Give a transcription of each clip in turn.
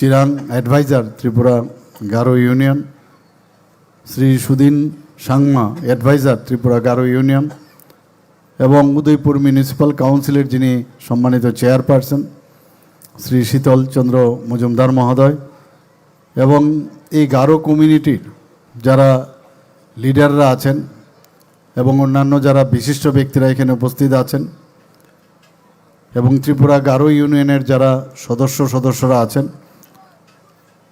Chirang adviser Tripura Garo union, Shri সুদিন Sangma adviser Tripura Garo union এবং Udaipur municipal কাউন্সিলের যিনি সম্মানিত চেয়ারপারসন শ্রী শীতল চন্দ্র মজুমদার মহোদয় এবং এই গারো কমিউনিটির যারা লিডাররা আছেন এবং অন্যান্য যারা বিশিষ্ট ব্যক্তিরা এখানে উপস্থিত আছেন এবং ত্রিপুরা গারো ইউনিয়নের যারা সদস্যরা আছেন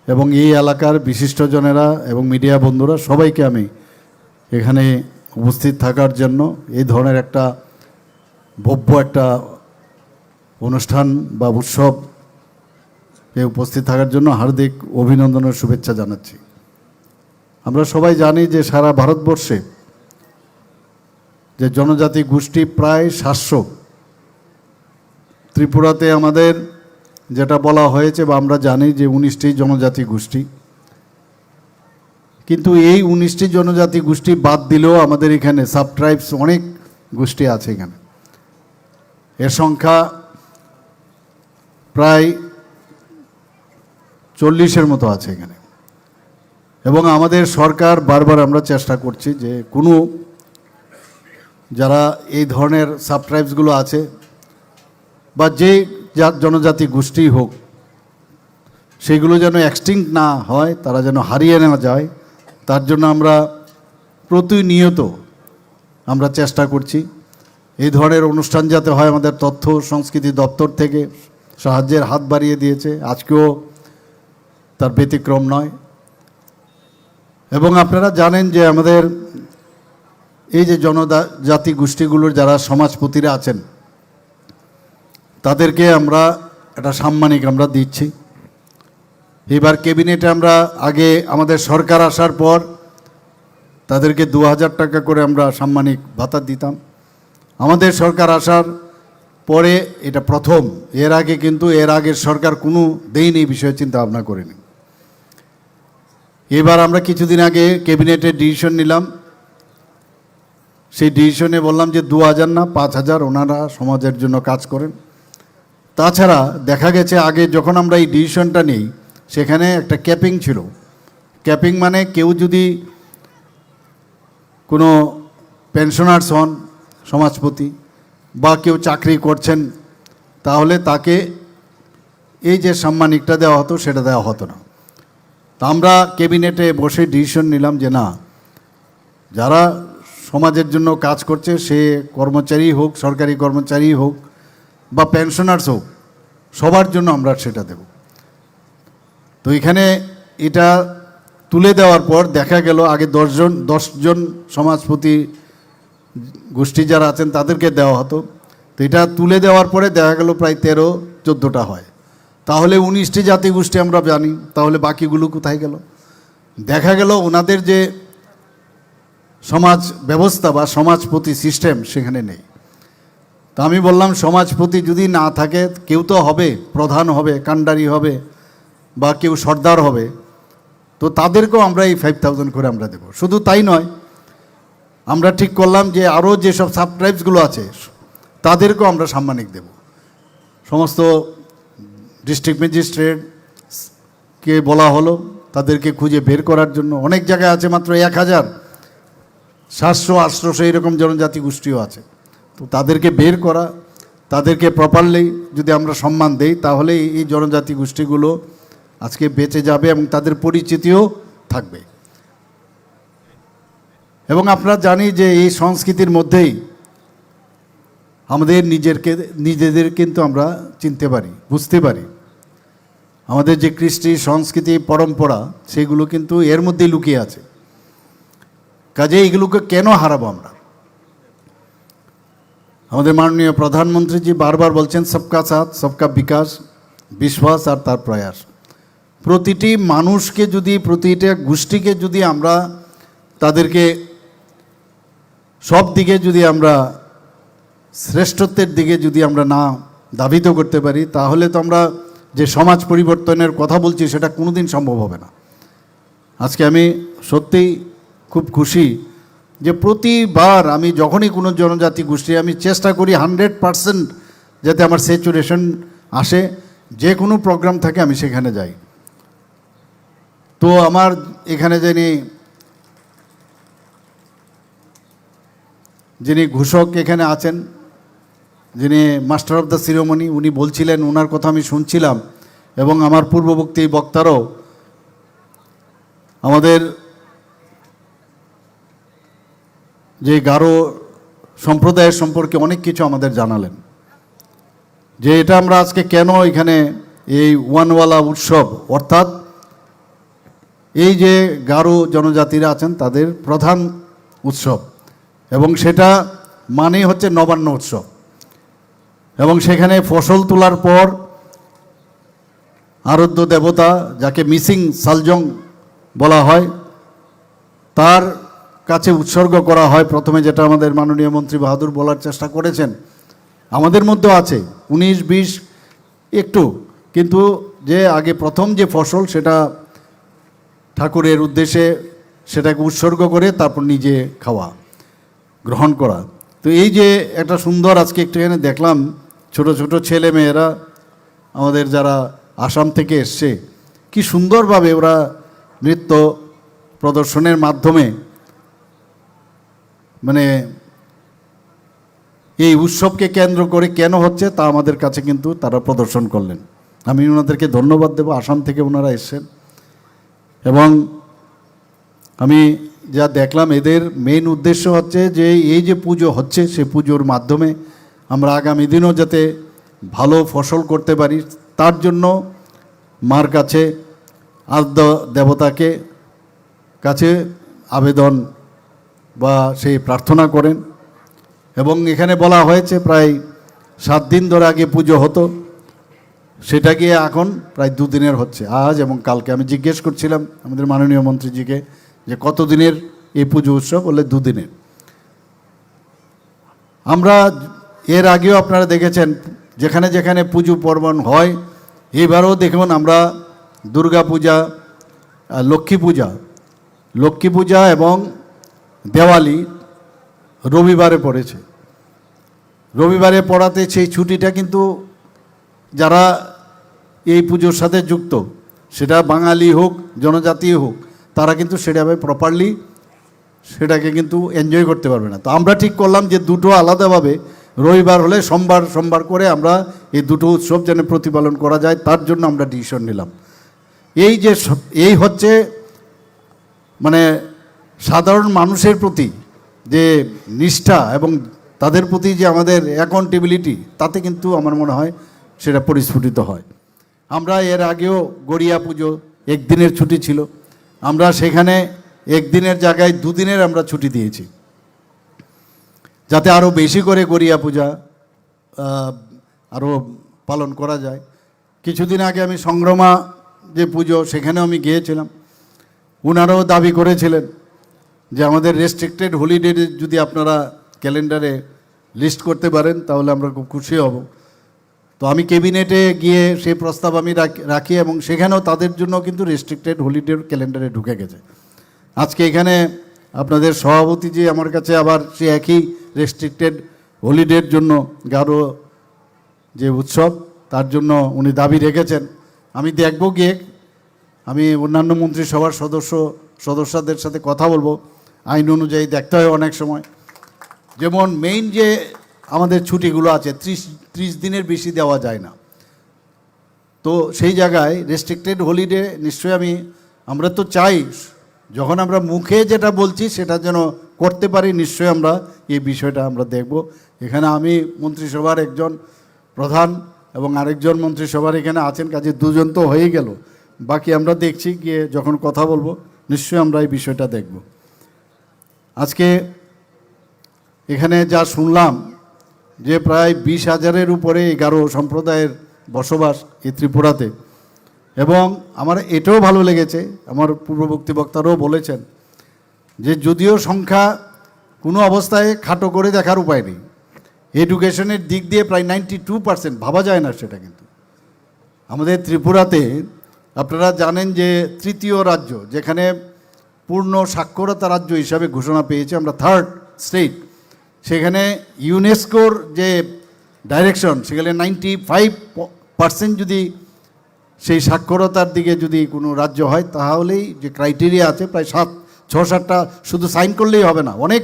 এবং এই এলাকার বিশিষ্টজনেরা এবং মিডিয়া বন্ধুরা সবাইকে আমি এখানে উপস্থিত থাকার জন্য এই ধরনের একটা ভব্য একটা অনুষ্ঠান বা উৎসব উপস্থিত থাকার জন্য হার্দিক অভিনন্দন ও শুভেচ্ছা জানাচ্ছি। আমরা সবাই জানি যে সারা ভারতবর্ষে যে জনজাতি গোষ্ঠী প্রায় 700, ত্রিপুরাতে আমাদের যেটা বলা হয়েছে বা আমরা জানি যে 19টি জনজাতি গোষ্ঠী, কিন্তু এই 19টি জনজাতি গোষ্ঠী বাদ দিলেও আমাদের এখানে সাব ট্রাইবস অনেক গোষ্ঠী আছে। এখানে এর সংখ্যা প্রায় 40-এর মতো আছে এখানে। এবং আমাদের সরকার বারবার আমরা চেষ্টা করছি যে কোনো যারা এই ধরনের সাব ট্রাইবসগুলো আছে বা যে জনজাতি গোষ্ঠী হোক সেগুলো যেন এক্সটিংক্ট না হয়, তারা যেন হারিয়ে নেওয়া যায়, তার জন্য আমরা প্রতিনিয়ত আমরা চেষ্টা করছি। এই ধরনের অনুষ্ঠান যাতে হয়, আমাদের তথ্য সংস্কৃতি দপ্তর থেকে সাহায্যের হাত বাড়িয়ে দিয়েছে, আজকেও তার ব্যতিক্রম নয়। এবং আপনারা জানেন যে আমাদের এই যে জনজাতি গোষ্ঠীগুলোর যারা সমাজপতিরা আছেন তাদেরকে আমরা একটা সাম্মানিক আমরা দিচ্ছি। এবার ক্যাবিনেটে আমরা আগে আমাদের সরকার আসার পর তাদেরকে 2000 টাকা করে আমরা সাম্মানিক ভাতা দিতাম। আমাদের সরকার আসার পরে এটা প্রথম, এর আগে কিন্তু এর আগের সরকার কোনো দেয়নি, এই বিষয়ে চিন্তা ভাবনা করেনি। এবার আমরা কিছুদিন আগে ক্যাবিনেটে ডিসিশন নিলাম, সেই ডিসিশনে বললাম যে 2000 না 5000 ওনারা সমাজের জন্য কাজ করেন। তাছাড়া দেখা গেছে আগে যখন আমরা এই ডিসিশনটা নিই সেখানে একটা ক্যাপিং ছিল। ক্যাপিং মানে কেউ যদি কোনো পেনশনার্স হন, সমাজপতি বা কেউ চাকরি করছেন, তাহলে তাকে এই যে সাম্মানিকটা দেওয়া হতো সেটা দেওয়া হতো না। তা আমরা ক্যাবিনেটে বসে ডিসিশন নিলাম যে না, যারা সমাজের জন্য কাজ করছে, সে কর্মচারী হোক, সরকারি কর্মচারী হোক বা পেনশনার্স হোক, সবার জন্য আমরা সেটা দেব। তো এখানে এটা তুলে দেওয়ার পর দেখা গেল আগে 10 জন সমাজপতি গোষ্ঠী যারা আছেন তাদেরকে দেওয়া হতো, তো এটা তুলে দেওয়ার পরে দেখা গেল প্রায় 13-14টা হয়। তাহলে 19টি জাতি গোষ্ঠী আমরা জানি, তাহলে বাকিগুলো কোথায় গেল? দেখা গেল ওনাদের যে সমাজ ব্যবস্থা বা সমাজপতি সিস্টেম সেখানে নেই। তা আমি বললাম সমাজপতি যদি না থাকে, কেউ তো হবে, প্রধান হবে, কান্ডারি হবে বা কেউ সর্দার হবে, তো তাদেরকেও আমরা এই 5000 করে আমরা দেব। শুধু তাই নয়, আমরা ঠিক করলাম যে আরও যেসব সাব ট্রাইবসগুলো আছে তাদেরকেও আমরা সাম্মানিক দেব। সমস্ত ডিস্ট্রিক্ট ম্যাজিস্ট্রেটকে বলা হলো তাদেরকে খুঁজে বের করার জন্য। অনেক জায়গায় আছে মাত্র 1000, 700, 800 এইরকম জনজাতি গোষ্ঠীও আছে। তো তাদেরকে বের করা, তাদেরকে প্রপারলি যদি আমরা সম্মান দেই, তাহলে এই জনজাতি গোষ্ঠীগুলো আজকে বেঁচে যাবে এবং তাদের পরিচিতিও থাকবে। এবং আপনারা জানি যে এই সংস্কৃতির মধ্যেই আমাদের নিজেদের কিন্তু আমরা চিনতে পারি, বুঝতে পারি। আমাদের যে কৃষ্টি সংস্কৃতি পরম্পরা সেগুলো কিন্তু এর মধ্যেই লুকিয়ে আছে। কাজে এগুলোকে কেন হারাবো আমরা? আমাদের মাননীয় প্রধানমন্ত্রীজি বারবার বলছেন সবকা সাথ সবকা বিকাশ, বিশ্বাস আর তার প্রয়াস। প্রতিটি মানুষকে যদি, প্রতিটা গোষ্ঠীকে যদি আমরা তাদেরকে সব দিকে যদি আমরা শ্রেষ্ঠত্বের দিকে যদি আমরা না ধাবিত করতে পারি, তাহলে তো আমরা যে সমাজ পরিবর্তনের কথা বলছি সেটা কোনোদিন সম্ভব হবে না। আজকে আমি সত্যিই খুব খুশি যে প্রতিবার আমি যখনই কোনো জনজাতি গোষ্ঠী, আমি চেষ্টা করি 100% যাতে আমার স্যাচুরেশন আসে, যে কোনো প্রোগ্রাম থাকে আমি সেখানে যাই। তো আমার এখানে যিনি ঘোষক এখানে আছেন, যিনি মাস্টার অফ দ্য সিরিমনি, উনি বলছিলেন, ওনার কথা আমি শুনছিলাম, এবং আমার পূর্ববর্তী বক্তারও আমাদের যে গারো সম্প্রদায়ের সম্পর্কে অনেক কিছু আমাদের জানালেন, যে এটা আমরা আজকে কেন এখানে এই ওয়ানওয়ালা উৎসব, অর্থাৎ এই যে গারো জনজাতিরা আছেন তাদের প্রধান উৎসব, এবং সেটা মানেই হচ্ছে নবান্ন উৎসব। এবং সেখানে ফসল তোলার পর আরাধ্য দেবতা, যাকে মিসিং সালজং বলা হয়, তার কাছে উৎসর্গ করা হয় প্রথমে, যেটা আমাদের মাননীয় মন্ত্রী বাহাদুর বলার চেষ্টা করেছেন। আমাদের মধ্যেও আছে 19-20 একটু, কিন্তু যে আগে প্রথম যে ফসল সেটা ঠাকুরের উদ্দেশ্যে সেটাকে উৎসর্গ করে তারপর নিজে খাওয়া, গ্রহণ করা। তো এই যে একটা সুন্দর, আজকে একটু এখানে দেখলাম ছোট ছোট ছেলে মেয়েরা আমাদের যারা আসাম থেকে এসছে, কি সুন্দরভাবে ওরা নৃত্য প্রদর্শনের মাধ্যমে মানে এই উৎসবকে কেন্দ্র করে কেন হচ্ছে তা আমাদের কাছে কিন্তু তারা প্রদর্শন করলেন। আমি ওনাদেরকে ধন্যবাদ দেব, আসাম থেকে ওনারা এসছেন। এবং আমি যা দেখলাম, এদের মেইন উদ্দেশ্য হচ্ছে যে এই যে পুজো হচ্ছে, সে পুজোর মাধ্যমে আমরা আগামী দিনও যাতে ভালো ফসল করতে পারি, তার জন্য মার কাছে, আদ্য দেবতাকে কাছে আবেদন বা সেই প্রার্থনা করেন। এবং এখানে বলা হয়েছে প্রায় 7 দিন ধরে আগে পুজো হতো, সেটা গিয়ে এখন প্রায় 2 দিনের হচ্ছে, আজ এবং কালকে। আমি জিজ্ঞেস করছিলাম আমাদের মাননীয় মন্ত্রীজিকে যে কত দিনের এই পুজো উৎসব, বলে 2 দিনের। আমরা এর আগেও আপনারা দেখেছেন যেখানে যেখানে পুজো পার্বণ হয়, এবারও দেখুন আমরা দুর্গা পূজা, লক্ষ্মী পূজা এবং দেওয়ালি রবিবারে পড়েছে। রবিবারে পড়াতে সেই ছুটিটা কিন্তু যারা এই পুজোর সাথে যুক্ত, সেটা বাঙালি হোক জনজাতি হোক, তারা কিন্তু সেটাভাবে প্রপারলি সেটাকে কিন্তু এনজয় করতে পারবে না। তো আমরা ঠিক করলাম যে দুটো আলাদাভাবে, রবিবার হলে সোমবার করে আমরা এই দুটো উৎসব যেন প্রতিপালন করা যায়, তার জন্য আমরা ডিসিশন নিলাম। এই হচ্ছে মানে সাধারণ মানুষের প্রতি যে নিষ্ঠা এবং তাদের প্রতি যে আমাদের অ্যাকাউন্টেবিলিটি, তাতে কিন্তু আমার মনে হয় সেটা পরিস্ফুটিত হয়। আমরা এর আগেও গড়িয়া পুজো 1 দিনের ছুটি ছিল, আমরা সেখানে 1 দিনের জায়গায় 2 দিনের আমরা ছুটি দিয়েছি, যাতে আরও বেশি করে গড়িয়া পূজা আরও পালন করা যায়। কিছুদিন আগে আমি সংগ্রামা যে পুজো, সেখানেও আমি গিয়েছিলাম। ওনারাও দাবি করেছিলেন যে আমাদের রেস্ট্রিক্টেড হলিডে যদি আপনারা ক্যালেন্ডারে লিস্ট করতে পারেন তাহলে আমরা খুব খুশি হব। তো আমি ক্যাবিনেটে গিয়ে সেই প্রস্তাব আমি রাখি, এবং সেখানেও তাদের জন্য কিন্তু রেস্ট্রিক্টেড হলিডের ক্যালেন্ডারে ঢুকে গেছে। আজকে এখানে আপনাদের সভাপতি যে আমার কাছে আবার সে একই রেস্ট্রিক্টেড হলিডের জন্য গারো যে উৎসব, তার জন্য উনি দাবি রেখেছেন। আমি দেখব গিয়ে, আমি অন্যান্য মন্ত্রিসভার সদস্যদের সাথে কথা বলবো। আইন অনুযায়ী দেখতে হয় অনেক সময়, যেমন মেইন যে আমাদের ছুটিগুলো আছে 30 দিনের বেশি দেওয়া যায় না। তো সেই জায়গায় রেস্ট্রিক্টেড হলিডে নিশ্চয়ই আমরা তো চাই যখন আমরা মুখে যেটা বলছি সেটা যেন করতে পারি, নিশ্চয়ই আমরা এই বিষয়টা আমরা দেখব। এখানে আমি মন্ত্রিসভার একজন প্রধান এবং আরেকজন মন্ত্রিসভার এখানে আছেন, কাজে 2 জন তো হয়ে গেল, বাকি আমরা দেখছি গিয়ে যখন কথা বলবো নিশ্চয়ই আমরা এই বিষয়টা দেখব। আজকে এখানে যা শুনলাম যে প্রায় 20,000-এর উপরে 11 সম্প্রদায়ের বসবাস এই ত্রিপুরাতে, এবং আমার এটাও ভালো লেগেছে, আমার পূর্ববর্তী বক্তারাও বলেছেন যে যদিও সংখ্যা কোনো অবস্থায় খাটো করে দেখার উপায় নেই, এডুকেশনের দিক দিয়ে প্রায় 92%, ভাবা যায় না সেটা। কিন্তু আমাদের ত্রিপুরাতে আপনারা জানেন যে 3য় রাজ্য, যেখানে পূর্ণ সাক্ষরতা রাজ্য হিসাবে ঘোষণা পেয়েছে, আমরা 3rd স্টেট। সেখানে ইউনেস্কোর যে ডাইরেকশন, সেখানে 95% যদি সেই সাক্ষরতার দিকে যদি কোনো রাজ্য হয় তাহলেই যে ক্রাইটেরিয়া আছে প্রায় 6-7টা শুধু সাইন করলেই হবে না, অনেক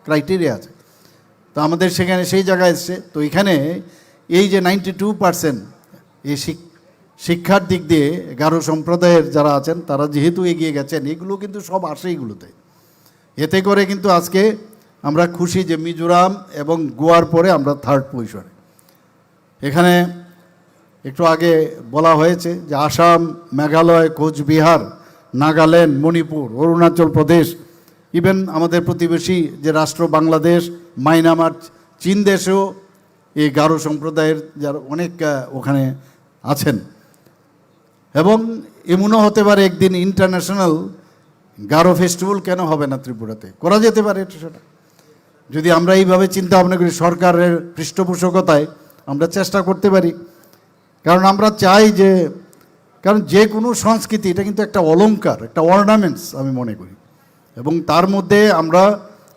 ক্রাইটেরিয়া আছে। তো আমাদের সেখানে সেই জায়গায় এসছে। তো এখানে এই যে 92% এই শিক্ষার দিক দিয়ে গারো সম্প্রদায়ের যারা আছেন তারা যেহেতু এগিয়ে গেছেন, এগুলো কিন্তু সব আসে এগুলোতে। এতে করে কিন্তু আজকে আমরা খুশি যে মিজোরাম এবং গোয়ার পরে আমরা 3rd পজিশনে। এখানে একটু আগে বলা হয়েছে যে আসাম, মেঘালয়, কোচবিহার, নাগাল্যান্ড, মণিপুর, অরুণাচল প্রদেশ, ইভেন আমাদের প্রতিবেশী যে রাষ্ট্র বাংলাদেশ, মায়ানমার, চীন দেশেও এই গারো সম্প্রদায়ের যারা অনেক ওখানে আছেন। এবং এমনও হতে পারে একদিন ইন্টারন্যাশনাল গারো ফেস্টিভ্যাল কেন হবে না ত্রিপুরাতে, করা যেতে পারে সেটা যদি আমরা এইভাবে চিন্তা ভাবনা করি, সরকারের পৃষ্ঠপোষকতায় আমরা চেষ্টা করতে পারি। কারণ আমরা চাই যে, কারণ যে কোনো সংস্কৃতি এটা কিন্তু একটা অলংকার, একটা অর্নামেন্টস আমি মনে করি। এবং তার মধ্যে আমরা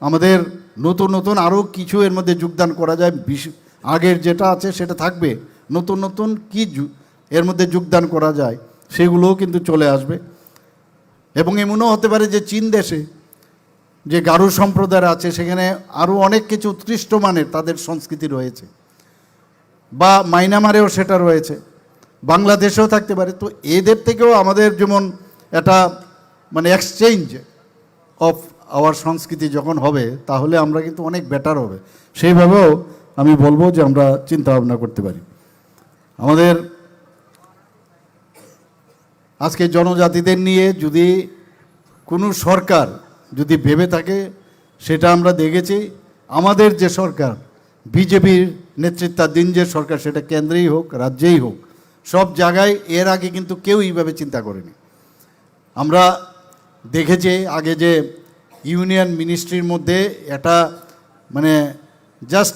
আমাদের নতুন নতুন আরও কিছু এর মধ্যে যোগদান করা যায়। আগের যেটা আছে সেটা থাকবে, নতুন নতুন কি এর মধ্যে যোগদান করা যায় সেগুলোও কিন্তু চলে আসবে। এবং এমনও হতে পারে যে চীন দেশে যে গারো সম্প্রদায় আছে সেখানে আরও অনেক কিছু উৎকৃষ্ট মানের তাদের সংস্কৃতি রয়েছে, বা মায়ানমারেও সেটা রয়েছে, বাংলাদেশেও থাকতে পারে। তো এদের থেকেও আমাদের যেমন একটা মানে এক্সচেঞ্জ অফ আওয়ার সংস্কৃতি যখন হবে তাহলে আমরা কিন্তু অনেক বেটার হবে। সেইভাবেও আমি বলবো যে আমরা চিন্তা ভাবনা করতে পারি। আমাদের আজকে জনজাতিদের নিয়ে যদি কোনো সরকার যদি ভেবে থাকে, সেটা আমরা দেখেছি আমাদের যে সরকার বিজেপির নেতৃত্বাধীন যে সরকার, সেটা কেন্দ্রেই হোক রাজ্যেই হোক, সব জায়গায় এর আগে কিন্তু কেউ এইভাবে চিন্তা করেনি। আমরা দেখেছি আগে যে ইউনিয়ন মিনিস্ট্রির মধ্যে একটা মানে জাস্ট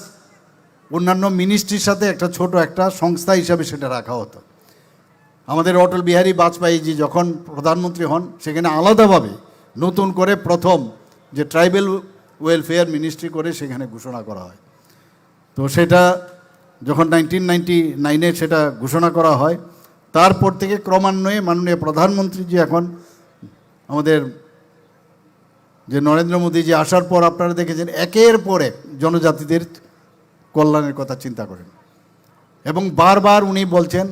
অন্যান্য মিনিস্ট্রির সাথে একটা ছোট একটা সংস্থা হিসাবে সেটা রাখা হতো। আমাদের অটল বিহারী বাজপেয়ীজি যখন প্রধানমন্ত্রী হন সেখানে আলাদাভাবে নতুন করে প্রথম যে ট্রাইবেল ওয়েলফেয়ার মিনিস্ট্রি করে সেখানে ঘোষণা করা হয়। তো সেটা যখন 1999-এ সেটা ঘোষণা করা হয়, তারপর থেকে ক্রমান্বয়ে মাননীয় প্রধানমন্ত্রীজি এখন আমাদের যে নরেন্দ্র মোদীজি আসার পর আপনারা দেখেছেন একের পর এক জনজাতিদের কল্যাণের কথা চিন্তা করেন। এবং বারবার উনি বলছেন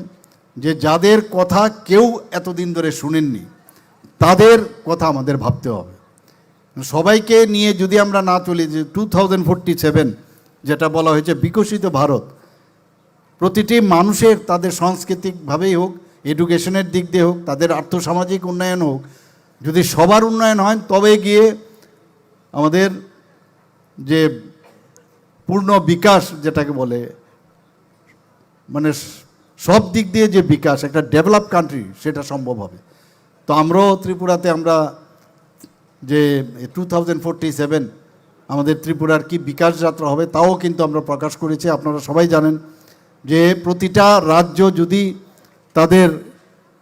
যে যাদের কথা কেউ এতদিন ধরে শুনেননি তাদের কথা আমাদের ভাবতে হবে। সবাইকে নিয়ে যদি আমরা না চলি, যে 2047 যেটা বলা হয়েছে বিকশিত ভারত, প্রতিটি মানুষের তাদের সাংস্কৃতিকভাবেই হোক, এডুকেশনের দিক দিয়ে হোক, তাদের আর্থসামাজিক উন্নয়ন হোক, যদি সবার উন্নয়ন হয় তবে গিয়ে আমাদের যে পূর্ণ বিকাশ যেটাকে বলে, মানে সব দিক দিয়ে যে বিকাশ, একটা ডেভেলপ কান্ট্রি সেটা সম্ভব হবে। তো আমরাও ত্রিপুরাতে আমরা যে 2047 আমাদের ত্রিপুরার কি বিকাশ যাত্রা হবে তাও কিন্তু আমরা প্রকাশ করেছি। আপনারা সবাই জানেন যে প্রতিটা রাজ্য যদি তাদের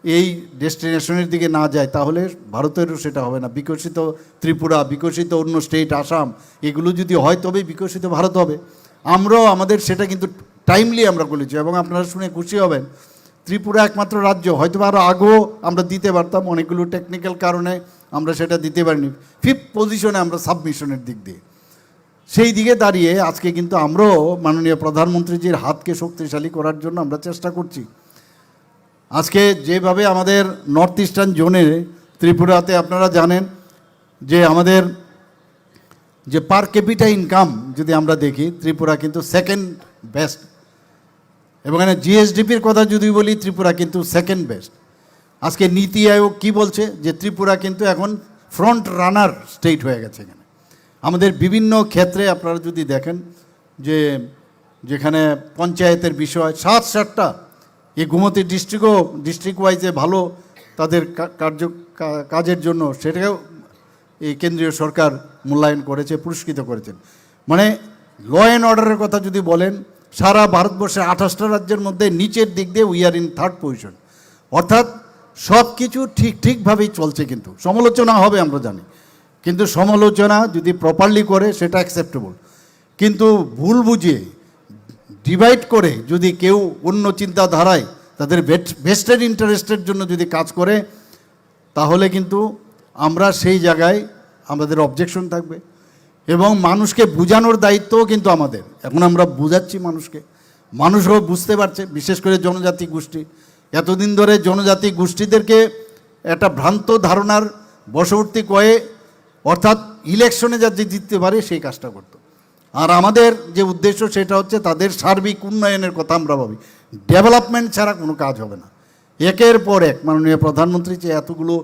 এই ডেস্টিনেশনের দিকে না যায় তাহলে ভারতেরও সেটা হবে না। বিকশিত ত্রিপুরা, বিকশিত অন্য স্টেট আসাম, এগুলো যদি হয় তবেই বিকশিত ভারত হবে। আমরাও আমাদের সেটা কিন্তু টাইমলি আমরা বলেছি। এবং আপনারা শুনে খুশি হবেন, ত্রিপুরা একমাত্র রাজ্য, হয়তো আরও আগেও আমরা দিতে পারতাম, অনেকগুলো টেকনিক্যাল কারণে আমরা সেটা দিতে পারিনি। 5th পজিশনে আমরা সাবমিশনের দিক দিয়ে, সেই দিকে দাঁড়িয়ে আজকে কিন্তু আমরাও মাননীয় প্রধানমন্ত্রীজির হাতকে শক্তিশালী করার জন্য আমরা চেষ্টা করছি। আজকে যেভাবে আমাদের নর্থ ইস্টার্ন জোনে ত্রিপুরাতে আপনারা জানেন যে আমাদের যে পার ক্যাপিটা ইনকাম যদি আমরা দেখি, ত্রিপুরা কিন্তু 2nd বেস্ট। এবং এখানে জিএসডিপির কথা যদি বলি, ত্রিপুরা কিন্তু 2nd বেস্ট। আজকে নীতি আয়োগ কী বলছে যে ত্রিপুরা কিন্তু এখন ফ্রন্ট রানার স্টেট হয়ে গেছে। এখানে আমাদের বিভিন্ন ক্ষেত্রে আপনারা যদি দেখেন যে যেখানে পঞ্চায়েতের বিষয় 7-8টা, এই গোমতী ডিস্ট্রিক্ট ওয়াইজে ভালো তাদের কাজের জন্য সেটাকেও এই কেন্দ্রীয় সরকার মূল্যায়ন করেছে, পুরস্কৃত করেছেন। মানে ল অ্যান্ড অর্ডারের কথা যদি বলেন, সারা ভারতবর্ষে 28টা রাজ্যের মধ্যে নিচের দিক দিয়ে we are in 3rd position. অর্থাৎ সব কিছু ঠিকভাবেই চলছে। কিন্তু সমালোচনা হবে আমরা জানি, কিন্তু সমালোচনা যদি প্রপারলি করে সেটা অ্যাকসেপ্টেবল। কিন্তু ভুল বুঝিয়ে ডিভাইড করে যদি কেউ অন্য চিন্তাধারায় তাদের ভেস্টেড ইন্টারেস্টের জন্য যদি কাজ করে, তাহলে কিন্তু আমরা সেই জায়গায় আমাদের অবজেকশন থাকবে। এবং মানুষকে বোঝানোর দায়িত্বও কিন্তু আমাদের। এখন আমরা বুঝাচ্ছি মানুষকে, মানুষও বুঝতে পারছে, বিশেষ করে জনজাতি গোষ্ঠী। এতদিন ধরে জনজাতি গোষ্ঠীদেরকে একটা ভ্রান্ত ধারণার বশবর্তী কয়ে, অর্থাৎ ইলেকশনে যাতে জিততে পারে সেই কাজটা করতো। আর আমাদের যে উদ্দেশ্য সেটা হচ্ছে তাদের সার্বিক উন্নয়নের কথা আমরা ভাবি। ডেভেলপমেন্ট ছাড়া কোনো কাজ হবে না। একের পর এক মাননীয় প্রধানমন্ত্রী যে এতগুলো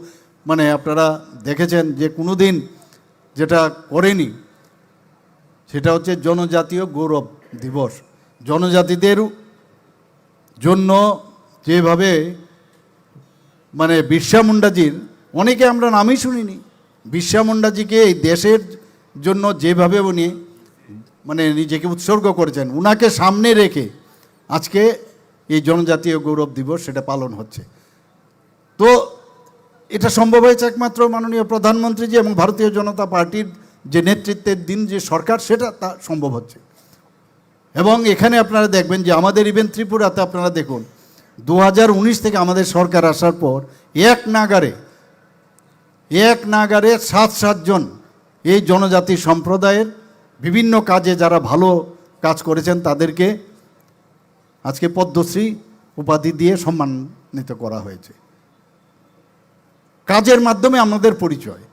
আপনারা দেখেছেন যে কোনো দিন যেটা করেনি সেটা হচ্ছে জনজাতীয় গৌরব দিবস। জনজাতিদের জন্য যেভাবে বিরসা মুন্ডাজির, অনেকে আমরা নামই শুনিনি, বিরসা মুন্ডাজিকে এই দেশের জন্য যেভাবে উনি নিজেকে উৎসর্গ করেছেন, উনাকে সামনে রেখে আজকে এই জনজাতীয় গৌরব দিবস সেটা পালন হচ্ছে। তো এটা সম্ভব হয়েছে একমাত্র মাননীয় প্রধানমন্ত্রীজি এবং ভারতীয় জনতা পার্টির যে নেতৃত্বের দিন যে সরকার, সেটা তা সম্ভব হচ্ছে। এবং এখানে আপনারা দেখবেন যে আমাদের ইভেন ত্রিপুরাতে আপনারা দেখুন 2019 থেকে আমাদের সরকার আসার পর এক নাগারে 7 জন এই জনজাতি সম্প্রদায়ের বিভিন্ন কাজে যারা ভালো কাজ করেছেন তাদেরকে আজকে পদ্মশ্রী উপাধি দিয়ে সম্মানিত করা হয়েছে। কাজের মাধ্যমে আমাদের পরিচয়।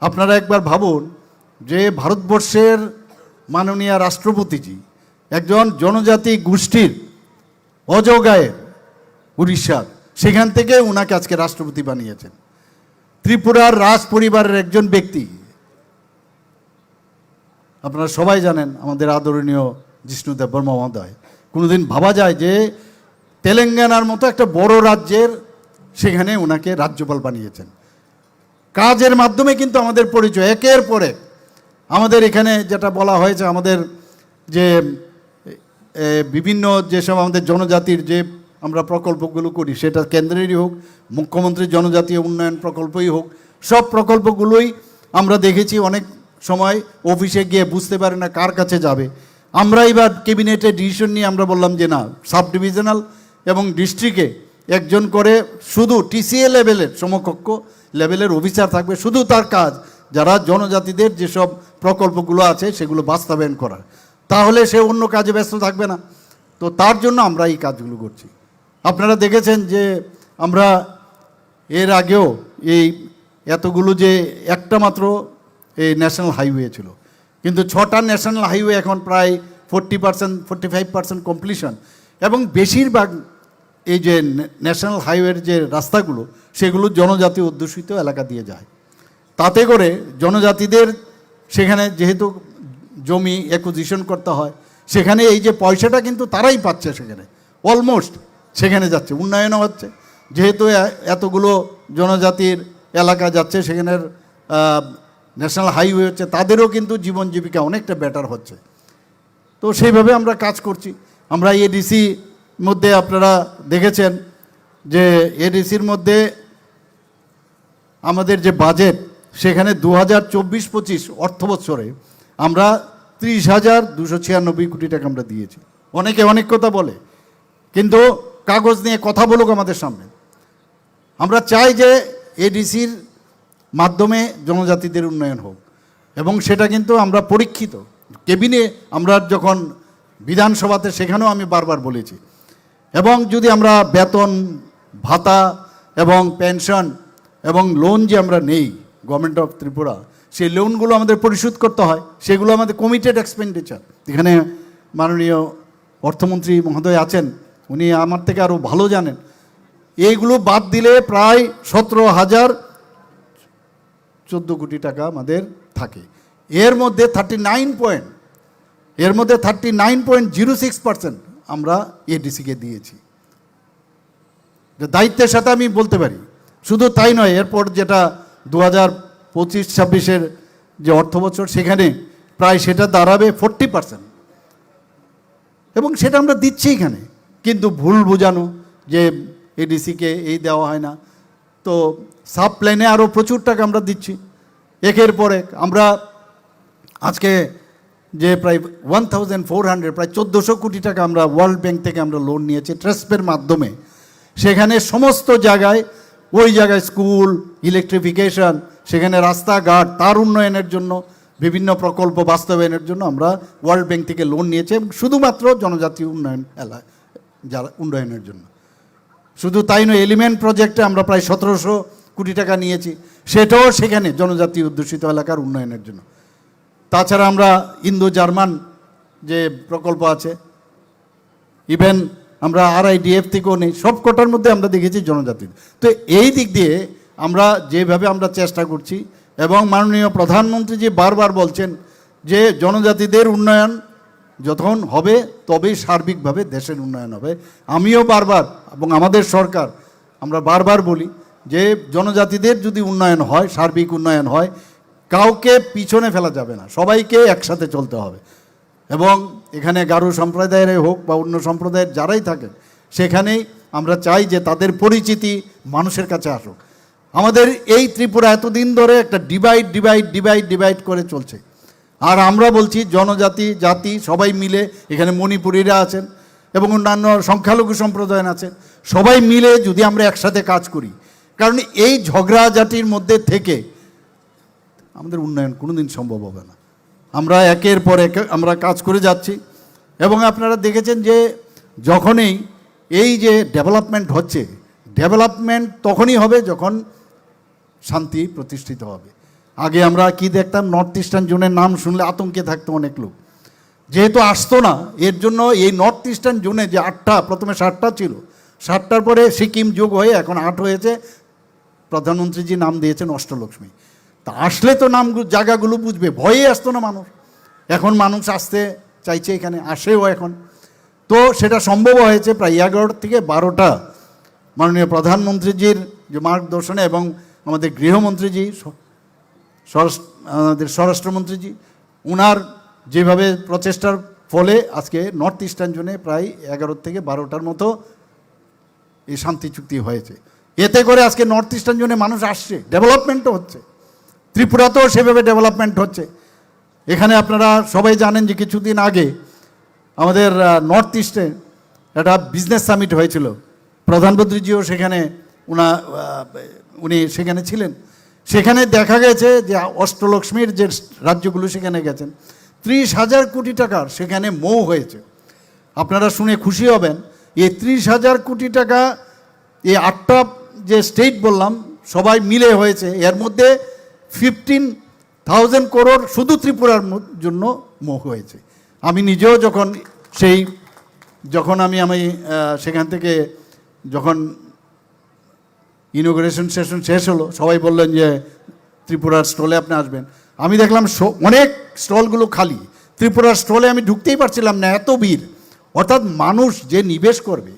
আপনারা একবার ভাবুন যে ভারতবর্ষের মাননীয় রাষ্ট্রপতিজি একজন জনজাতি গোষ্ঠীর অজগায়ের, উড়িষ্যার, সেখান থেকে উনাকে আজকে রাষ্ট্রপতি বানিয়েছেন। ত্রিপুরার রাজ পরিবারের একজন ব্যক্তি, আপনারা সবাই জানেন আমাদের আদরণীয় জিষ্ণুদেব বর্মা মহোদয়। কোনোদিন ভাবা যায় যে তেলেঙ্গানার মতো একটা বড় রাজ্যের সেখানে ওনাকে রাজ্যপাল বানিয়েছেন। কাজের মাধ্যমে কিন্তু আমাদের পরিচয় একের পরে। আমাদের এখানে যেটা বলা হয়েছে, আমাদের যে বিভিন্ন যেসব আমাদের জনজাতির যে আমরা প্রকল্পগুলো করি, সেটা কেন্দ্রেরই হোক, মুখ্যমন্ত্রীর জনজাতীয় উন্নয়ন প্রকল্পই হোক, সব প্রকল্পগুলোই আমরা দেখেছি অনেক সময় অফিসে গিয়ে বুঝতে পারে না কার কাছে যাবে। আমরা এবার ক্যাবিনেটে ডিসিশন নিয়ে আমরা বললাম যে না, সাব ডিভিশনাল এবং ডিস্ট্রিক্টে একজন করে শুধু টিসিএ লেভেলের সমকক্ষ লেভেলের অফিসার থাকবে, শুধু তার কাজ যারা জনজাতিদের যেসব প্রকল্পগুলো আছে সেগুলো বাস্তবায়ন করার, তাহলে সে অন্য কাজে ব্যস্ত থাকবে না। তো তার জন্য আমরা এই কাজগুলো করছি। আপনারা দেখেছেন যে আমরা এর আগেও এই এতগুলো যে একটা মাত্র এই ন্যাশনাল হাইওয়ে ছিল, কিন্তু 6টা ন্যাশনাল হাইওয়ে এখন প্রায় 40%, 45% কমপ্লিশন। এবং বেশিরভাগ এই যে ন্যাশনাল হাইওয়ের যে রাস্তাগুলো সেগুলো জনজাতি অধ্যুষিত এলাকা দিয়ে যায়। তাতে করে জনজাতিদের সেখানে যেহেতু জমি অ্যাকুইজিশন করতে হয়, সেখানে এই যে পয়সাটা কিন্তু তারাই পাচ্ছে, সেখানে অলমোস্ট সেখানে যাচ্ছে, উন্নয়নও হচ্ছে। যেহেতু এতগুলো জনজাতির এলাকা যাচ্ছে, সেখানের ন্যাশনাল হাইওয়ে হচ্ছে, তাদেরও কিন্তু জীবন জীবিকা অনেকটা বেটার হচ্ছে। তো সেইভাবে আমরা কাজ করছি। আমরা এডিসি মধ্যে আপনারা দেখেছেন যে এডিসির মধ্যে আমাদের যে বাজেট, সেখানে 2024-25 অর্থ বৎসরে আমরা 30,296 কোটি টাকা আমরা দিয়েছি। অনেকে অনেক কথা বলে, কিন্তু কাগজ নিয়ে কথা বলুক আমাদের সামনে। আমরা চাই যে এডিসির মাধ্যমে জনজাতিদের উন্নয়ন হোক, এবং সেটা কিন্তু আমরা পরীক্ষিত। কেবিনে আমরা যখন বিধানসভাতে, সেখানেও আমি বারবার বলেছি। এবং যদি আমরা বেতন ভাতা এবং পেনশন এবং লোন যে আমরা নেই গভর্নমেন্ট অফ ত্রিপুরা, সেই লোনগুলো আমাদের পরিশোধ করতে হয়, সেগুলো আমাদের কমিটেড এক্সপেন্ডিচার। এখানে মাননীয় অর্থমন্ত্রী মহোদয় আছেন, উনি আমার থেকে আরও ভালো জানেন। এইগুলো বাদ দিলে প্রায় 17,014 কোটি টাকা আমাদের থাকে। এর মধ্যে 39.06% আমরা এডিসিকে দিয়েছি। দায়িত্বের সাথে আমি বলতে পারি। শুধু তাই নয়, এরপর যেটা 2025-26-এর যে অর্থ বছর, সেখানে প্রায় সেটা দাঁড়াবে 40%, এবং সেটা আমরা দিচ্ছি এখানে। কিন্তু ভুল বোঝানো যে এডিসিকে এই দেওয়া হয় না, তো সাব প্ল্যানে আরও প্রচুর টাকা আমরা দিচ্ছি একের পর এক। আমরা আজকে যে প্রায় 1400 প্রায় 1400 কোটি টাকা আমরা ওয়ার্ল্ড ব্যাংক থেকে আমরা লোন নিয়েছি ট্রাস্টের মাধ্যমে। সেখানে সমস্ত জায়গায় ওই জায়গায় স্কুল, ইলেকট্রিফিকেশন, সেখানে রাস্তাঘাট, তার উন্নয়নের জন্য বিভিন্ন প্রকল্প বাস্তবায়নের জন্য আমরা ওয়ার্ল্ড ব্যাংক থেকে লোন নিয়েছি, এবং শুধুমাত্র জনজাতি উন্নয়ন যারা উন্নয়নের জন্য। শুধু তাই নয়, এলিমেন্ট প্রজেক্টে আমরা প্রায় 1700 কোটি টাকা নিয়েছি, সেটাও সেখানে জনজাতি অধ্যুষিত এলাকার উন্নয়নের জন্য। তাছাড়া আমরা ইন্দো জার্মান যে প্রকল্প আছে, ইভেন আমরা RIDF থেকেও নেই, সব কটার মধ্যে আমরা দেখেছি জনজাতি। তো এই দিক দিয়ে আমরা যেভাবে আমরা চেষ্টা করছি, এবং মাননীয় প্রধানমন্ত্রী যে বারবার বলছেন যে জনজাতিদের উন্নয়ন যখন হবে তবেই সার্বিকভাবে দেশের উন্নয়ন হবে। আমিও বারবার এবং আমাদের সরকার আমরা বারবার বলি যে জনজাতিদের যদি উন্নয়ন হয়, সার্বিক উন্নয়ন হয়, কাউকে পিছনে ফেলা যাবে না, সবাইকে একসাথে চলতে হবে। এবং এখানে গারো সম্প্রদায়ের হোক বা অন্য সম্প্রদায়ের যারাই থাকেন, সেখানেই আমরা চাই যে তাদের পরিচিতি মানুষের কাছে আসুক। আমাদের এই ত্রিপুরা এতদিন ধরে একটা ডিভাইড করে চলছে, আর আমরা বলছি জনজাতি জাতি সবাই মিলে, এখানে মণিপুরীরা আছেন এবং অন্যান্য সংখ্যালঘু সম্প্রদায় আছেন, সবাই মিলে যদি আমরা একসাথে কাজ করি, কারণ এই ঝগড়াঝাটির মধ্যে থেকে আমাদের উন্নয়ন কোনোদিন সম্ভব হবে না। আমরা একের পর এক আমরা কাজ করে যাচ্ছি, এবং আপনারা দেখেছেন যে যখনই এই যে ডেভেলপমেন্ট হচ্ছে, ডেভেলপমেন্ট তখনই হবে যখন শান্তি প্রতিষ্ঠিত হবে। আগে আমরা কি দেখতাম, নর্থ ইস্টার্ন জোনের নাম শুনলে আতঙ্কে থাকতো অনেক লোক, যেহেতু আসতো না। এর জন্য এই নর্থ ইস্টার্ন জোনে যে 8টা, প্রথমে 7টা ছিল, 7টার পরে সিকিম যোগ হয়ে এখন 8 হয়েছে। প্রধানমন্ত্রীজি নাম দিয়েছেন অষ্টলক্ষ্মী। তা আসলে তো নাম জায়গাগুলো বুঝবে, ভয়ে আসতো না মানুষ, এখন মানুষ আসতে চাইছে, এখানে আসেও এখন। তো সেটা সম্ভব হয়েছে প্রায় 11 থেকে 12টা মাননীয় প্রধানমন্ত্রীজির যে মার্গদর্শনে, এবং আমাদের গৃহমন্ত্রীজি, আমাদের স্বরাষ্ট্রমন্ত্রীজি, ওনার যেভাবে প্রচেষ্টার ফলে আজকে নর্থ ইস্টার্ন জোনে প্রায় 11 থেকে 12টার মতো এই শান্তি চুক্তি হয়েছে। এতে করে আজকে নর্থ ইস্টার্ন জোনে মানুষ আসছে, ডেভেলপমেন্টও হচ্ছে, ত্রিপুরাতেও সেভাবে ডেভেলপমেন্ট হচ্ছে। এখানে আপনারা সবাই জানেন যে কিছুদিন আগে আমাদের নর্থ ইস্টে একটা বিজনেস সামিট হয়েছিল, প্রধানমন্ত্রীজিও সেখানে উনি সেখানে ছিলেন। সেখানে দেখা গেছে যে অষ্টলক্ষ্মীর যে রাজ্যগুলো সেখানে গেছেন, 30,000 কোটি টাকার সেখানে মৌ হয়েছে। আপনারা শুনে খুশি হবেন, এই 30,000 কোটি টাকা এই 8টা যে স্টেট বললাম সবাই মিলে হয়েছে, এর মধ্যে 15,000 করোড় শুধু ত্রিপুরার জন্য মৌ হয়েছে। আমি নিজেও যখন আমি সেখান থেকে যখন ইনোগ্রেশন সেশন শেষ হলো, সবাই বললেন যে ত্রিপুরার স্টলে আপনি আসবেন। আমি দেখলাম অনেক স্টলগুলো খালি, ত্রিপুরার স্টলে আমি ঢুকতেই পারছিলাম না, এত ভিড়। অর্থাৎ মানুষ যে নিবেশ করবে,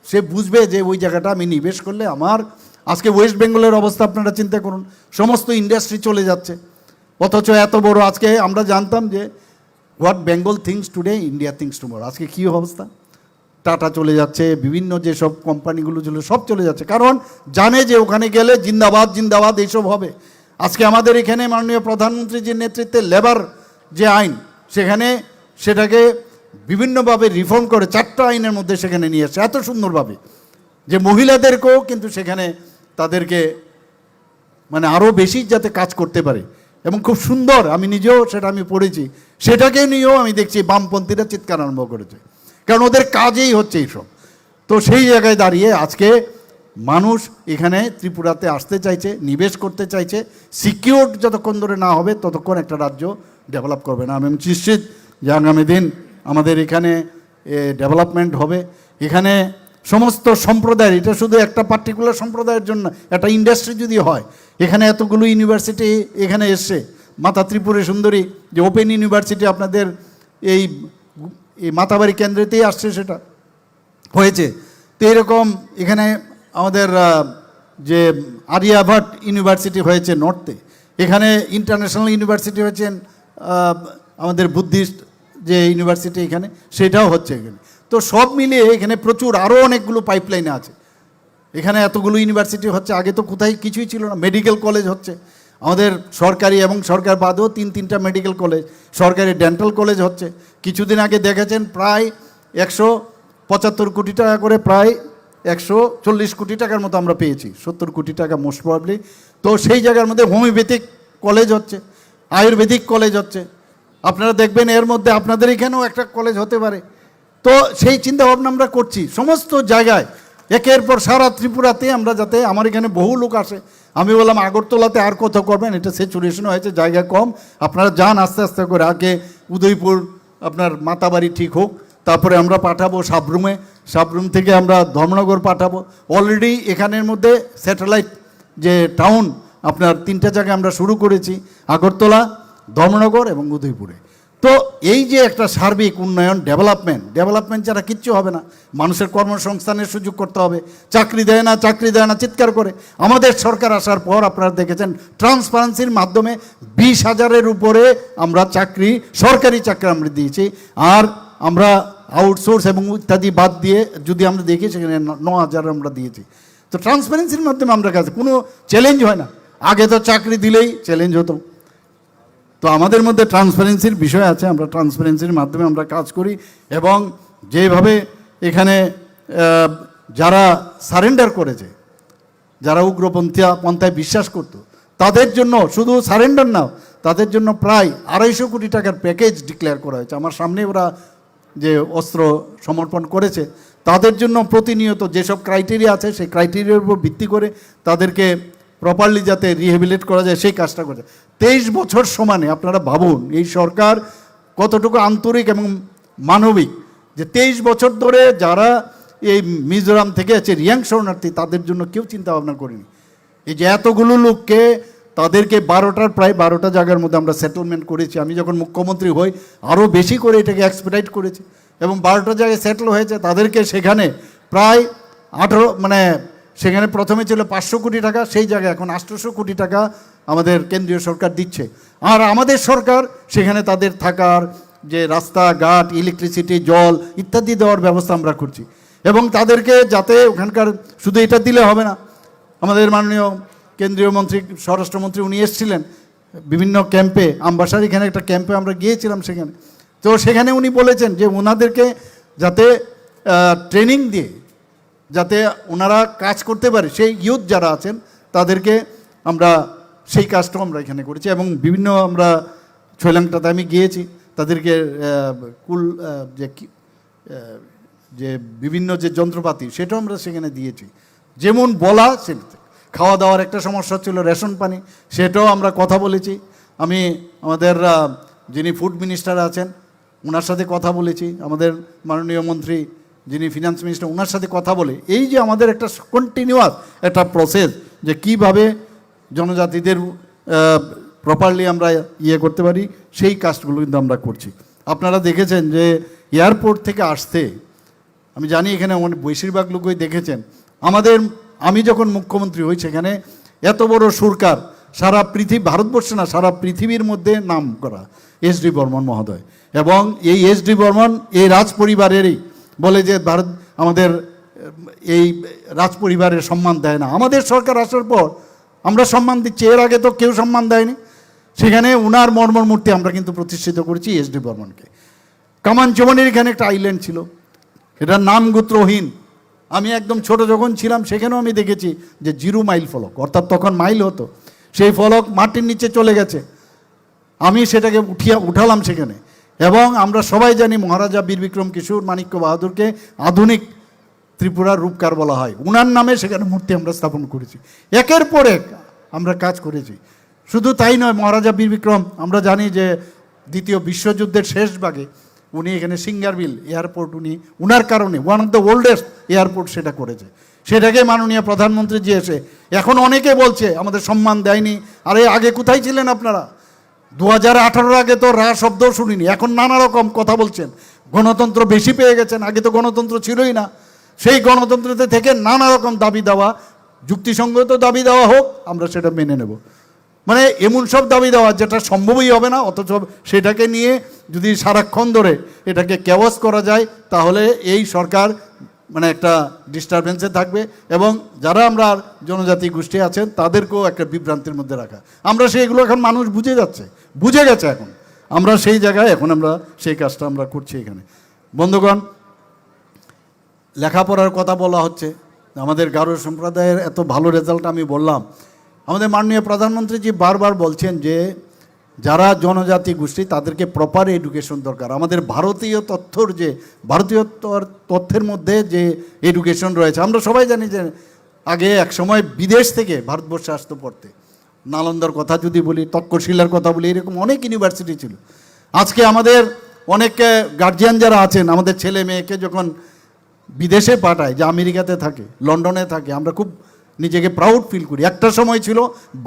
সে বুঝবে যে ওই জায়গাটা আমি নিবেশ করলে আমার, আজকে ওয়েস্ট বেঙ্গলের অবস্থা আপনারা চিন্তা করুন, সমস্ত ইন্ডাস্ট্রি চলে যাচ্ছে, অথচ এত বড়, আজকে আমরা জানতাম যে what Bengal things today India things tomorrow, আজকে কী অবস্থা, টাটা চলে যাচ্ছে, বিভিন্ন যেসব কোম্পানিগুলো ছিল সব চলে যাচ্ছে, কারণ জানে যে ওখানে গেলে জিন্দাবাদ এইসব হবে। আজকে আমাদের এখানে মাননীয় প্রধানমন্ত্রীজির নেতৃত্বে লেবার যে আইন, সেটাকে বিভিন্নভাবে রিফর্ম করে 4টা আইনের মধ্যে সেখানে নিয়ে আসছে, এত সুন্দরভাবে যে মহিলাদেরকেও কিন্তু সেখানে তাদেরকে মানে আরও বেশি যাতে কাজ করতে পারে, এবং খুব সুন্দর, আমি নিজেও সেটা আমি পড়েছি, সেটাকে নিয়েও আমি দেখছি বামপন্থীরা চিৎকার আরম্ভ করেছে, কারণ ওদের কাজেই হচ্ছে এইসব। তো সেই জায়গায় দাঁড়িয়ে আজকে মানুষ এখানে ত্রিপুরাতে আসতে চাইছে, নিবেশ করতে চাইছে। সিকিউর যতক্ষণ ধরে না হবে ততক্ষণ একটা রাজ্য ডেভেলপ করবে না। আমি নিশ্চিত যে আগামী দিন আমাদের এখানে ডেভেলপমেন্ট হবে। এখানে সমস্ত সম্প্রদায়ের, এটা শুধু একটা পার্টিকুলার সম্প্রদায়ের জন্য, একটা ইন্ডাস্ট্রি যদি হয়, এখানে এতগুলো ইউনিভার্সিটি এখানে এসছে, মাতা ত্রিপুরা সুন্দরী যে ওপেন ইউনিভার্সিটি আপনাদের এই মাতাবাড়ি কেন্দ্রেতেই আসছে, সেটা হয়েছে। তো এরকম এখানে আমাদের যে আরিয়াভাট ইউনিভার্সিটি হয়েছে নর্থে, এখানে ইন্টারন্যাশনাল ইউনিভার্সিটি হয়েছেন আমাদের বুদ্ধিস্ট যে ইউনিভার্সিটি এখানে, সেটাও হচ্ছে এখানে। তো সব মিলিয়ে এখানে প্রচুর আরও অনেকগুলো পাইপলাইন আছে, এখানে এতগুলো ইউনিভার্সিটি হচ্ছে, আগে তো কোথায় কিছুই ছিল না, মেডিকেল কলেজ হচ্ছে। আমাদের সরকারি এবং সরকার বাদেও তিনটা মেডিকেল কলেজ, সরকারি ডেন্টাল কলেজ হচ্ছে। কিছুদিন আগে দেখেছেন প্রায় 175 কোটি টাকা করে, প্রায় 140 কোটি টাকার মতো আমরা পেয়েছি, 70 কোটি টাকা মোস্ট প্রবাবলি। তো সেই জায়গার মধ্যে হোমিওপ্যাথিক কলেজ হচ্ছে, আয়ুর্বেদিক কলেজ হচ্ছে। আপনারা দেখবেন এর মধ্যে আপনাদের এখানেও একটা কলেজ হতে পারে। তো সেই চিন্তাভাবনা আমরা করছি সমস্ত জায়গায়, একের পর সারা ত্রিপুরাতে আমরা, যাতে আমার এখানে বহু লোক আসে। আমি বললাম আগরতলাতে আর কত করবেন, এটা স্যাচুরেশন হয়েছে, জায়গা কম, আপনারা যান আস্তে আস্তে করে। আগে উদয়পুর আপনার মাতাবাড়ি ঠিক হোক, তারপরে আমরা পাঠাবো সাবরুমে, সাবরুম থেকে আমরা ধর্মনগর পাঠাবো। অলরেডি এখানের মধ্যে স্যাটেলাইট যে টাউন আপনার 3টা জায়গায় আমরা শুরু করেছি, আগরতলা, ধর্মনগর এবং উদয়পুরে। তো এই যে একটা সার্বিক উন্নয়ন, ডেভেলপমেন্ট ছাড়া কিচ্ছু হবে না। মানুষের কর্মসংস্থানের সুযোগ করতে হবে। চাকরি দেয় না চিৎকার করে। আমাদের সরকার আসার পর আপনারা দেখেছেন ট্রান্সপারেন্সির মাধ্যমে 20,000-এর উপরে আমরা সরকারি চাকরি আমরা দিয়েছি। আর আমরা আউটসোর্স এবং ইত্যাদি বাদ দিয়ে যদি আমরা দেখি সেখানে 9,000 আমরা দিয়েছি। তো ট্রান্সপারেন্সির মাধ্যমে আমরা কাছে কোনো চ্যালেঞ্জ হয় না। আগে তো চাকরি দিলেই চ্যালেঞ্জ হতো। তো আমাদের মধ্যে ট্রান্সপারেন্সির বিষয় আছে, আমরা ট্রান্সপারেন্সির মাধ্যমে আমরা কাজ করি। এবং যেভাবে এখানে যারা সারেন্ডার করেছে, যারা উগ্রপন্থায় বিশ্বাস করত, তাদের জন্য শুধু সারেন্ডার না, তাদের জন্য প্রায় 250 কোটি টাকার প্যাকেজ ডিক্লেয়ার করা হয়েছে। আমার সামনে ওরা যে অস্ত্র সমর্পণ করেছে, তাদের জন্য প্রতিনিয়ত যেসব ক্রাইটেরিয়া আছে সেই ক্রাইটেরিয়ার উপর ভিত্তি করে তাদেরকে প্রপারলি যাতে রিহেবিলিট করা যায় সেই কাজটা করে। 23 বছর সমানে আপনারা ভাবুন এই সরকার কতটুকু আন্তরিক এবং মানবিক, যে 23 বছর ধরে যারা এই মিজোরাম থেকে আছে রিয়াং শরণার্থী, তাদের জন্য কেউ চিন্তা ভাবনা করেনি। এই যে এতগুলো লোককে তাদেরকে প্রায় 12টা জায়গার মধ্যে আমরা সেটেলমেন্ট করেছি। আমি যখন মুখ্যমন্ত্রী হই আরও বেশি করে এটাকে এক্সপেডাইট করেছি এবং 12টা জায়গায় সেটেল হয়েছে। তাদেরকে সেখানে প্রায় 18 সেখানে প্রথমে ছিল 500 কোটি টাকা, সেই জায়গায় এখন 800 কোটি টাকা আমাদের কেন্দ্রীয় সরকার দিচ্ছে। আর আমাদের সরকার সেখানে তাদের থাকার যে রাস্তাঘাট, ইলেকট্রিসিটি, জল ইত্যাদি দেওয়ার ব্যবস্থা আমরা করছি। এবং তাদেরকে যাতে ওখানকার শুধু এটা দিলে হবে না, আমাদের মাননীয় কেন্দ্রীয় মন্ত্রী, স্বরাষ্ট্রমন্ত্রী উনি এসেছিলেন বিভিন্ন ক্যাম্পে, আমবাসার এখানে একটা ক্যাম্পে আমরা গিয়েছিলাম সেখানে। তো সেখানে উনি বলেছেন যে ওনাদেরকে যাতে ট্রেনিং দিয়ে যাতে ওনারা কাজ করতে পারে, সেই ইউথ যারা আছেন তাদেরকে আমরা সেই কাজটাও আমরা এখানে করেছি। এবং বিভিন্ন আমরা ছয়লাংটাতে আমি গিয়েছি, তাদেরকে যে বিভিন্ন যে যন্ত্রপাতি সেটাও আমরা সেখানে দিয়েছি। যেমন বলা সেটা, খাওয়া দাওয়ার একটা সমস্যা ছিল, রেশন পানি, সেটাও আমরা কথা বলেছি। আমি আমাদের যিনি ফুড মিনিস্টার আছেন ওনার সাথে কথা বলেছি, আমাদের মাননীয় মন্ত্রী যিনি ফিনান্স মিনিস্টার ওনার সাথে কথা বলে এই যে আমাদের একটা কন্টিনিউয়াস একটা প্রসেস যে কিভাবে জনজাতিদের প্রপারলি আমরা করতে পারি, সেই কাজগুলো কিন্তু আমরা করছি। আপনারা দেখেছেন যে এয়ারপোর্ট থেকে আসতে, আমি জানি এখানে অনেক বেশিরভাগ লোকই দেখেছেন, আমি যখন মুখ্যমন্ত্রী হই সেখানে এত বড় সুরকার সারা ভারতবর্ষে না সারা পৃথিবীর মধ্যে নাম করা এস.ডি. বর্মন মহোদয়। এবং এই এস.ডি. বর্মন এই রাজ পরিবারেরই বলে যে আমাদের এই রাজ পরিবারের সম্মান দেয় না। আমাদের সরকার আসার পর আমরা সম্মান দিচ্ছি, এর আগে তো কেউ সম্মান দেয়নি। সেখানে উনার মর্মর মূর্তি আমরা কিন্তু প্রতিষ্ঠিত করেছি এস.ডি. বর্মনকে। কামানচমনির এখানে একটা আইল্যান্ড ছিল, এটার নাম গোত্রহীন। আমি একদম ছোট যখন ছিলাম সেখানেও আমি দেখেছি যে 0 মাইল ফলক, অর্থাৎ তখন মাইল হতো, সেই ফলক মাটির নিচে চলে গেছে। আমি সেটাকে উঠালাম সেখানে। এবং আমরা সবাই জানি মহারাজা বীর বিক্রম কিশোর মাণিক্য বাহাদুরকে আধুনিক ত্রিপুরার রূপকার বলা হয়, উনার নামে সেখানে মূর্তি আমরা স্থাপন করেছি। একের পর এক আমরা কাজ করেছি। শুধু তাই নয়, মহারাজা বীর বিক্রম আমরা জানি যে দ্বিতীয় বিশ্বযুদ্ধের শেষ ভাগে উনি এখানে সিঙ্গারবিল এয়ারপোর্ট উনার কারণে one of the oldest airport সেটা করেছে। সেটাকে মাননীয় প্রধানমন্ত্রী যে এসে এখন অনেকে বলছে আমাদের সম্মান দেয়নি। আরে আগে কোথায় ছিলেন আপনারা? 2018 আগে তো শব্দও শুনিনি, এখন নানা রকম কথা বলছেন, গণতন্ত্র বেশি পেয়ে গেছেন, আগে তো গণতন্ত্র ছিলই না। সেই গণতন্ত্রতে থেকে নানা রকম দাবি দেওয়া, যুক্তিসঙ্গত দাবি দেওয়া হোক, আমরা সেটা মেনে নেব। মানে এমন সব দাবি দেওয়া যেটা সম্ভবই হবে না, অথচ সেটাকে নিয়ে যদি সারাক্ষণ ধরে এটাকে ক্যাওয়াস করা যায় তাহলে এই সরকার মানে একটা ডিস্টারবেন্সে থাকবে এবং যারা আমরা জনজাতি গোষ্ঠী আছেন তাদেরকেও একটা বিভ্রান্তির মধ্যে রাখা। আমরা সেইগুলো এখন মানুষ বুঝে গেছে এখন আমরা সেই জায়গায় এখন আমরা সেই কাজটা আমরা করছি এখানে। বন্ধুগণ, লেখাপড়ার কথা বলা হচ্ছে, আমাদের গারো সম্প্রদায়ের এত ভালো রেজাল্ট আমি বললাম। আমাদের মাননীয় প্রধানমন্ত্রীজি বারবার বলছেন যে যারা জনজাতি গোষ্ঠী তাদেরকে প্রপার এডুকেশন দরকার। আমাদের ভারতীয় তথ্যের মধ্যে যে এডুকেশন রয়েছে, আমরা সবাই জানি যে আগে এক সময় বিদেশ থেকে ভারতবর্ষে আসতো পড়তে। নালন্দার কথা যদি বলি, তক্ষশিলার কথা বলি, এরকম অনেক ইউনিভার্সিটি ছিল। আজকে আমাদের অনেক গার্জিয়ান যারা আছেন, আমাদের ছেলে মেয়েকে যখন বিদেশে পাঠায়, যে আমেরিকাতে থাকে, লন্ডনে থাকে, আমরা খুব নিজেকে প্রাউড ফিল করি। একটা সময় ছিল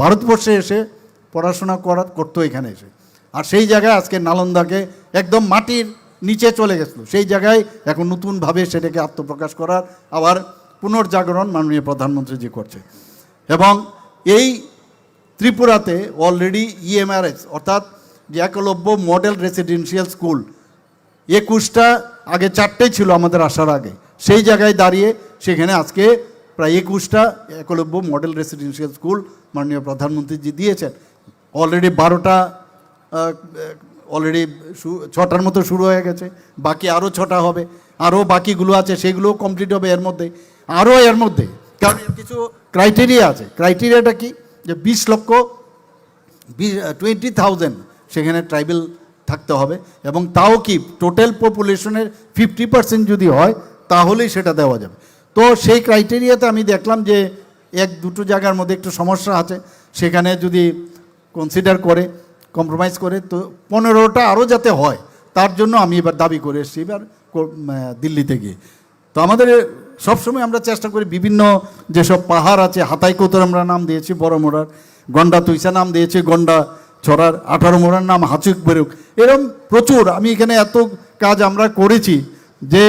ভারতবর্ষে এসে পড়াশোনা করতো এখানে এসে, আর সেই জায়গায় আজকে নালন্দাকে একদম মাটির নিচে চলে গেছিলো, সেই জায়গায় এখন নতুনভাবে সেটাকে আত্মপ্রকাশ করার আবার পুনর্জাগরণ মাননীয় প্রধানমন্ত্রী যে করছে। এবং এই ত্রিপুরাতে অলরেডি ইএমআরএস অর্থাৎ যে একলব্য মডেল রেসিডেন্সিয়াল স্কুল 21টা, আগে 4টেই ছিল আমাদের আসার আগে, সেই জায়গায় দাঁড়িয়ে সেখানে আজকে প্রায় 21টা একলব্য মডেল রেসিডেন্সিয়াল স্কুল মাননীয় প্রধানমন্ত্রীজি দিয়েছেন। অলরেডি 12টা অলরেডি 6টার মতো শুরু হয়ে গেছে, বাকি আরও 6টা হবে, আরও বাকিগুলো আছে সেগুলোও কমপ্লিট হবে এর মধ্যে। এর মধ্যে কারণ এর কিছু ক্রাইটেরিয়া আছে। ক্রাইটেরিয়াটা কি, যে 20,20,000 সেখানে ট্রাইবেল থাকতে হবে, এবং তাও কি টোটাল পপুলেশনের 50% যদি হয় তাহলেই সেটা দেওয়া যাবে। তো সেই ক্রাইটেরিয়াতে আমি দেখলাম যে 1-2 জায়গার মধ্যে একটু সমস্যা আছে, সেখানে যদি কনসিডার করে কম্প্রোমাইজ করে তো 15টা আরও যাতে হয়, তার জন্য আমি এবার দাবি করে এসেছি এবার দিল্লিতে গিয়ে। তো আমাদের সবসময় আমরা চেষ্টা করি বিভিন্ন যেসব পাহাড় আছে, হাতাইকোতর আমরা নাম দিয়েছি বড় মোড়ার, গন্ডা তুইসা নাম দিয়েছি গন্ডা ছড়ার, 18 মোড়ার নাম হাচুক বেরুক, এরকম প্রচুর। আমি এখানে এত কাজ আমরা করেছি যে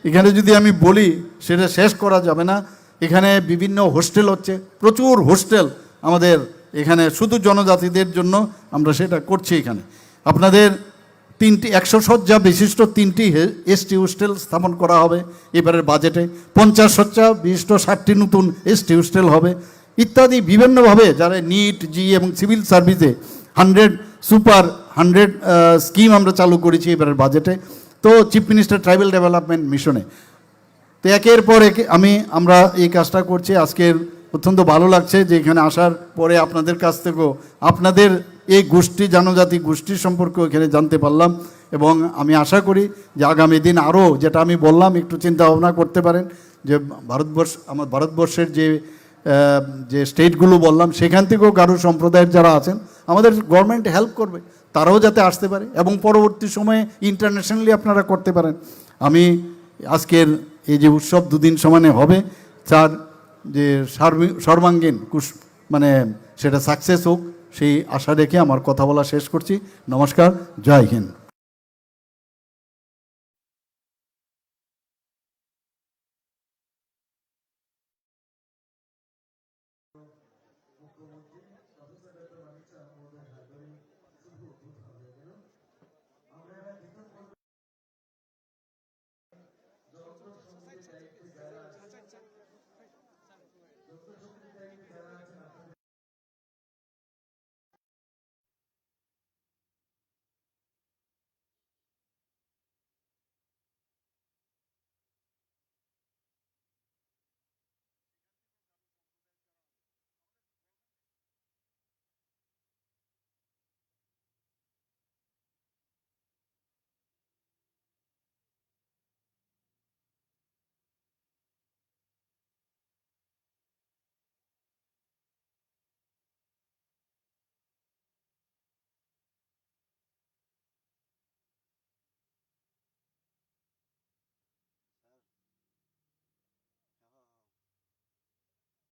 এখানে যদি আমি বলি সেটা শেষ করা যাবে না। এখানে বিভিন্ন হোস্টেল হচ্ছে, প্রচুর হোস্টেল আমাদের এখানে শুধু জনজাতিদের জন্য আমরা সেটা করছি। এখানে আপনাদের 100 শয্যা বিশিষ্ট 3টি এসটি হোস্টেল স্থাপন করা হবে এবারের বাজেটে, 50 শয্যা বিশিষ্ট 60টি নতুন এসটি হোস্টেল হবে ইত্যাদি। বিভিন্নভাবে যারা নিট, জি এবং সিভিল সার্ভিসে 100 স্কিম আমরা চালু করেছি এবারের বাজেটে। তো চিফ মিনিস্টার ট্রাইবাল ডেভেলপমেন্ট মিশনে তো একের পর আমরা এই কাজটা করছি। আজকের অত্যন্ত ভালো লাগছে যে এখানে আসার পরে আপনাদের কাছ থেকেও আপনাদের এই গোষ্ঠী, জনজাতি গোষ্ঠীর সম্পর্কে এখানে জানতে পারলাম, এবং আমি আশা করি যে আগামী দিন আরও, যেটা আমি বললাম, একটু চিন্তা ভাবনা করতে পারেন যে আমার ভারতবর্ষের যে স্টেটগুলো বললাম সেখান থেকেও গারো সম্প্রদায়ের যারা আছেন আমাদের গভর্নমেন্ট হেল্প করবে, তারাও যাতে আসতে পারে এবং পরবর্তী সময়ে ইন্টারন্যাশনালি আপনারা করতে পারেন। আমি আজকের এই যে উৎসব 2 দিন সমানে হবে, তার যে সর্বাঙ্গীন মানে সেটা সাকসেস হোক সেই আশা রেখে আমার কথা বলা শেষ করছি। নমস্কার, জয় হিন্দ।